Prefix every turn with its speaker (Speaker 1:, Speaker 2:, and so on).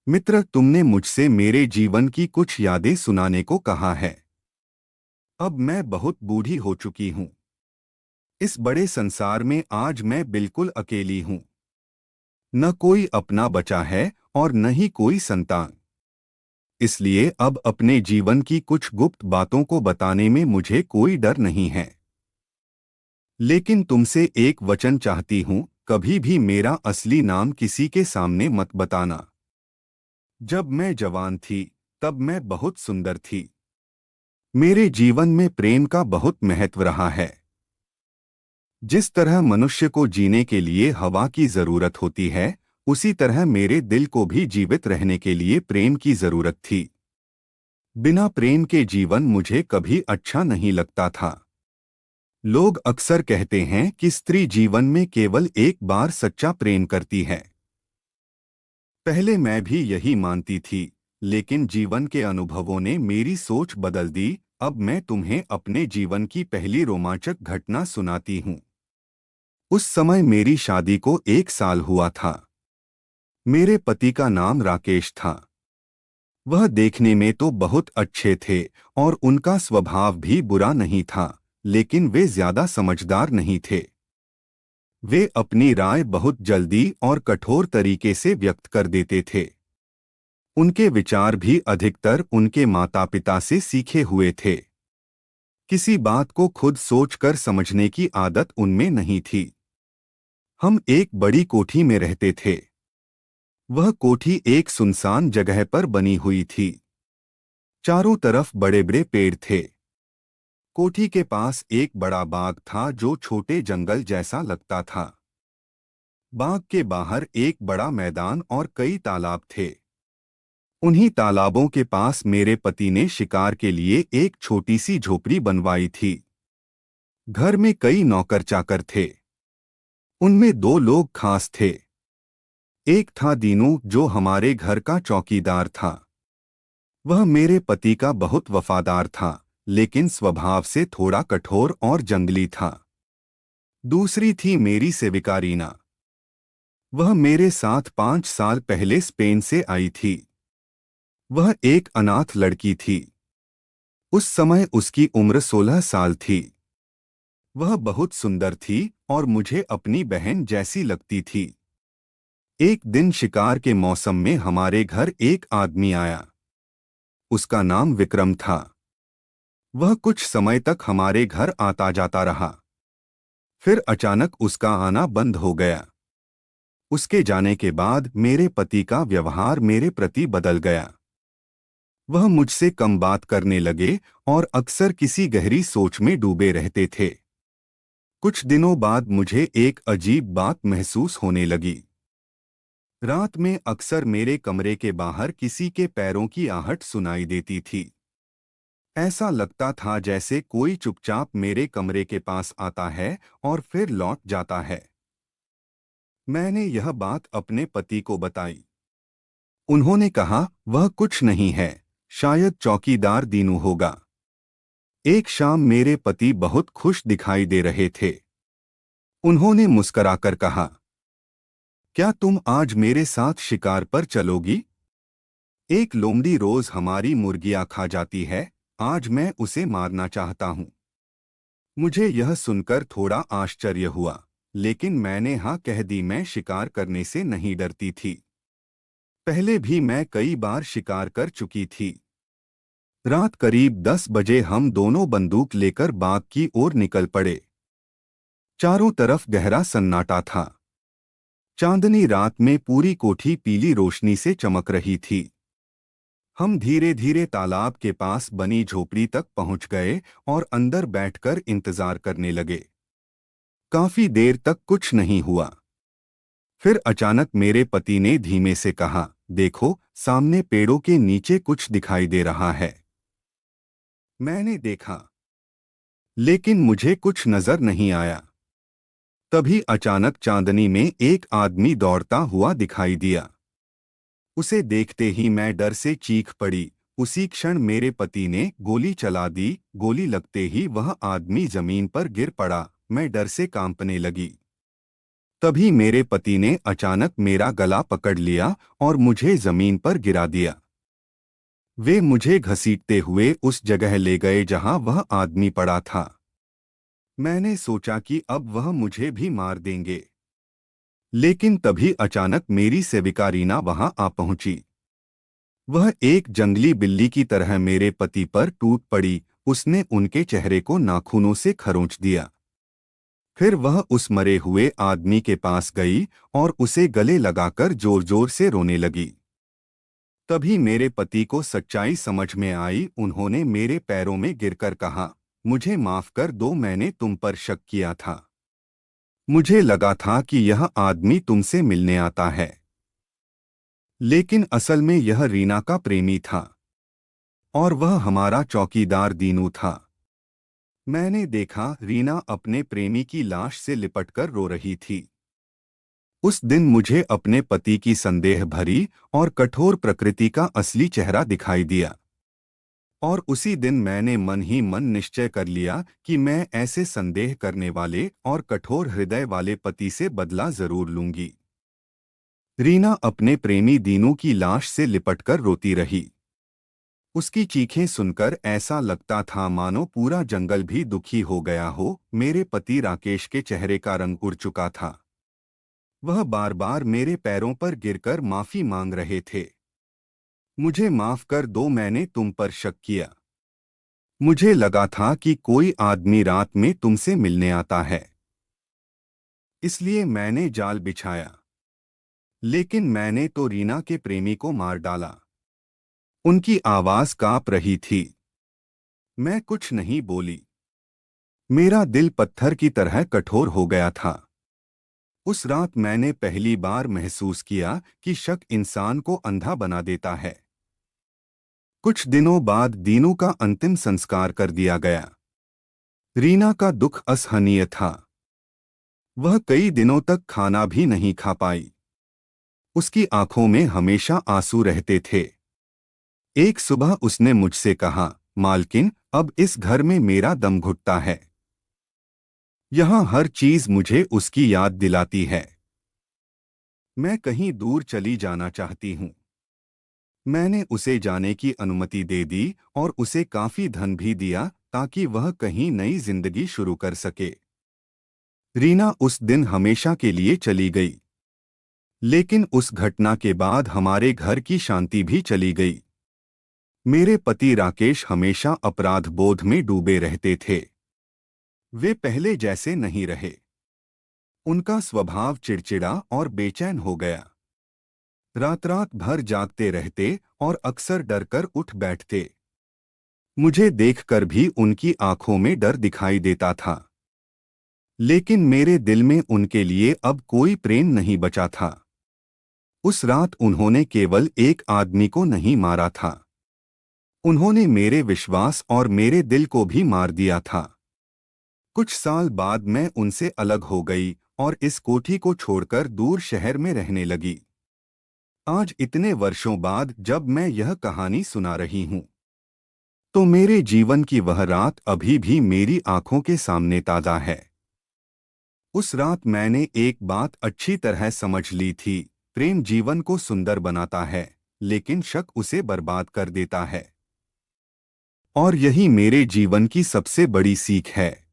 Speaker 1: मित्र, तुमने मुझसे मेरे जीवन की कुछ यादें सुनाने को कहा है। अब मैं बहुत बूढ़ी हो चुकी हूँ। इस बड़े संसार में आज मैं बिल्कुल अकेली हूँ। न कोई अपना बचा है और न ही कोई संतान। इसलिए अब अपने जीवन की कुछ गुप्त बातों को बताने में मुझे कोई डर नहीं है। लेकिन तुमसे एक वचन चाहती हूँ, कभी भी मेरा असली नाम किसी के सामने मत बताना। जब मैं जवान थी, तब मैं बहुत सुंदर थी। मेरे जीवन में प्रेम का बहुत महत्व रहा है। जिस तरह मनुष्य को जीने के लिए हवा की जरूरत होती है, उसी तरह मेरे दिल को भी जीवित रहने के लिए प्रेम की जरूरत थी। बिना प्रेम के जीवन मुझे कभी अच्छा नहीं लगता था। लोग अक्सर कहते हैं कि स्त्री जीवन में केवल एक बार सच्चा प्रेम करती है। पहले मैं भी यही मानती थी, लेकिन जीवन के अनुभवों ने मेरी सोच बदल दी। अब मैं तुम्हें अपने जीवन की पहली रोमांचक घटना सुनाती हूँ। उस समय मेरी शादी को 1 साल हुआ था। मेरे पति का नाम राकेश था। वह देखने में तो बहुत अच्छे थे और उनका स्वभाव भी बुरा नहीं था, लेकिन वे ज्यादा समझदार नहीं थे। वे अपनी राय बहुत जल्दी और कठोर तरीके से व्यक्त कर देते थे। उनके विचार भी अधिकतर उनके माता पिता से सीखे हुए थे। किसी बात को खुद सोचकर समझने की आदत उनमें नहीं थी। हम एक बड़ी कोठी में रहते थे। वह कोठी एक सुनसान जगह पर बनी हुई थी। चारों तरफ बड़े बड़े पेड़ थे। कोठी के पास एक बड़ा बाग था जो छोटे जंगल जैसा लगता था। बाग के बाहर एक बड़ा मैदान और कई तालाब थे। उन्हीं तालाबों के पास मेरे पति ने शिकार के लिए एक छोटी सी झोपड़ी बनवाई थी। घर में कई नौकर चाकर थे। उनमें 2 लोग खास थे। एक था दीनू, जो हमारे घर का चौकीदार था। वह मेरे पति का बहुत वफादार था, लेकिन स्वभाव से थोड़ा कठोर और जंगली था। दूसरी थी मेरी सेविका रीना। वह मेरे साथ 5 साल पहले स्पेन से आई थी। वह एक अनाथ लड़की थी। उस समय उसकी उम्र 16 साल थी। वह बहुत सुंदर थी और मुझे अपनी बहन जैसी लगती थी। एक दिन शिकार के मौसम में हमारे घर एक आदमी आया। उसका नाम विक्रम था। वह कुछ समय तक हमारे घर आता जाता रहा। फिर अचानक उसका आना बंद हो गया। उसके जाने के बाद मेरे पति का व्यवहार मेरे प्रति बदल गया। वह मुझसे कम बात करने लगे और अक्सर किसी गहरी सोच में डूबे रहते थे। कुछ दिनों बाद मुझे एक अजीब बात महसूस होने लगी। रात में अक्सर मेरे कमरे के बाहर किसी के पैरों की आहट सुनाई देती थी। ऐसा लगता था जैसे कोई चुपचाप मेरे कमरे के पास आता है और फिर लौट जाता है। मैंने यह बात अपने पति को बताई। उन्होंने कहा, वह कुछ नहीं है, शायद चौकीदार दीनू होगा। एक शाम मेरे पति बहुत खुश दिखाई दे रहे थे। उन्होंने मुस्कराकर कहा, क्या तुम आज मेरे साथ शिकार पर चलोगी? एक लोमड़ी रोज हमारी मुर्गियां खा जाती है। आज मैं उसे मारना चाहता हूँ। मुझे यह सुनकर थोड़ा आश्चर्य हुआ, लेकिन मैंने हाँ कह दी। मैं शिकार करने से नहीं डरती थी। पहले भी मैं कई बार शिकार कर चुकी थी। रात करीब 10 बजे हम दोनों बंदूक लेकर बाग की ओर निकल पड़े। चारों तरफ गहरा सन्नाटा था। चांदनी रात में पूरी कोठी पीली रोशनी से चमक रही थी। हम धीरे धीरे तालाब के पास बनी झोपड़ी तक पहुंच गए और अंदर बैठकर इंतजार करने लगे। काफी देर तक कुछ नहीं हुआ। फिर अचानक मेरे पति ने धीमे से कहा, देखो, सामने पेड़ों के नीचे कुछ दिखाई दे रहा है। मैंने देखा, लेकिन मुझे कुछ नजर नहीं आया। तभी अचानक चांदनी में एक आदमी दौड़ता हुआ दिखाई दिया। उसे देखते ही मैं डर से चीख पड़ी। उसी क्षण मेरे पति ने गोली चला दी। गोली लगते ही वह आदमी जमीन पर गिर पड़ा। मैं डर से कांपने लगी। तभी मेरे पति ने अचानक मेरा गला पकड़ लिया और मुझे जमीन पर गिरा दिया। वे मुझे घसीटते हुए उस जगह ले गए जहां वह आदमी पड़ा था। मैंने सोचा कि अब वह मुझे भी मार देंगे, लेकिन तभी अचानक मेरी सेविका रीना वहां आ पहुंची। वह एक जंगली बिल्ली की तरह मेरे पति पर टूट पड़ी। उसने उनके चेहरे को नाखूनों से खरोंच दिया। फिर वह उस मरे हुए आदमी के पास गई और उसे गले लगाकर जोर जोर से रोने लगी। तभी मेरे पति को सच्चाई समझ में आई। उन्होंने मेरे पैरों में गिरकर कहा, मुझे माफ कर दो, मैंने तुम पर शक किया था। मुझे लगा था कि यह आदमी तुमसे मिलने आता है, लेकिन असल में यह रीना का प्रेमी था और वह हमारा चौकीदार दीनू था। मैंने देखा रीना अपने प्रेमी की लाश से लिपटकर रो रही थी। उस दिन मुझे अपने पति की संदेह भरी और कठोर प्रकृति का असली चेहरा दिखाई दिया। और उसी दिन मैंने मन ही मन निश्चय कर लिया कि मैं ऐसे संदेह करने वाले और कठोर हृदय वाले पति से बदला जरूर लूंगी। रीना अपने प्रेमी दीनू की लाश से लिपटकर रोती रही। उसकी चीखें सुनकर ऐसा लगता था मानो पूरा जंगल भी दुखी हो गया हो। मेरे पति राकेश के चेहरे का रंग उड़ चुका था। वह बार बार मेरे पैरों पर गिरकर माफी मांग रहे थे। मुझे माफ कर दो, मैंने तुम पर शक किया। मुझे लगा था कि कोई आदमी रात में तुमसे मिलने आता है, इसलिए मैंने जाल बिछाया। लेकिन मैंने तो रीना के प्रेमी को मार डाला। उनकी आवाज कांप रही थी। मैं कुछ नहीं बोली। मेरा दिल पत्थर की तरह कठोर हो गया था। उस रात मैंने पहली बार महसूस किया कि शक इंसान को अंधा बना देता है। कुछ दिनों बाद दीनू का अंतिम संस्कार कर दिया गया। रीना का दुख असहनीय था। वह कई दिनों तक खाना भी नहीं खा पाई। उसकी आंखों में हमेशा आंसू रहते थे। एक सुबह उसने मुझसे कहा, मालकिन, अब इस घर में मेरा दम घुटता है। यहाँ हर चीज मुझे उसकी याद दिलाती है। मैं कहीं दूर चली जाना चाहती हूँ। मैंने उसे जाने की अनुमति दे दी और उसे काफी धन भी दिया ताकि वह कहीं नई जिंदगी शुरू कर सके। रीना उस दिन हमेशा के लिए चली गई, लेकिन उस घटना के बाद हमारे घर की शांति भी चली गई। मेरे पति राकेश हमेशा अपराध बोध में डूबे रहते थे। वे पहले जैसे नहीं रहे। उनका स्वभाव चिड़चिड़ा और बेचैन हो गया। रात रात भर जागते रहते और अक्सर डरकर उठ बैठते। मुझे देखकर भी उनकी आंखों में डर दिखाई देता था। लेकिन मेरे दिल में उनके लिए अब कोई प्रेम नहीं बचा था। उस रात उन्होंने केवल एक आदमी को नहीं मारा था, उन्होंने मेरे विश्वास और मेरे दिल को भी मार दिया था। कुछ साल बाद मैं उनसे अलग हो गई और इस कोठी को छोड़कर दूर शहर में रहने लगी। आज इतने वर्षों बाद जब मैं यह कहानी सुना रही हूं, तो मेरे जीवन की वह रात अभी भी मेरी आंखों के सामने ताजा है। उस रात मैंने एक बात अच्छी तरह समझ ली थी, प्रेम जीवन को सुंदर बनाता है, लेकिन शक उसे बर्बाद कर देता है। और यही मेरे जीवन की सबसे बड़ी सीख है।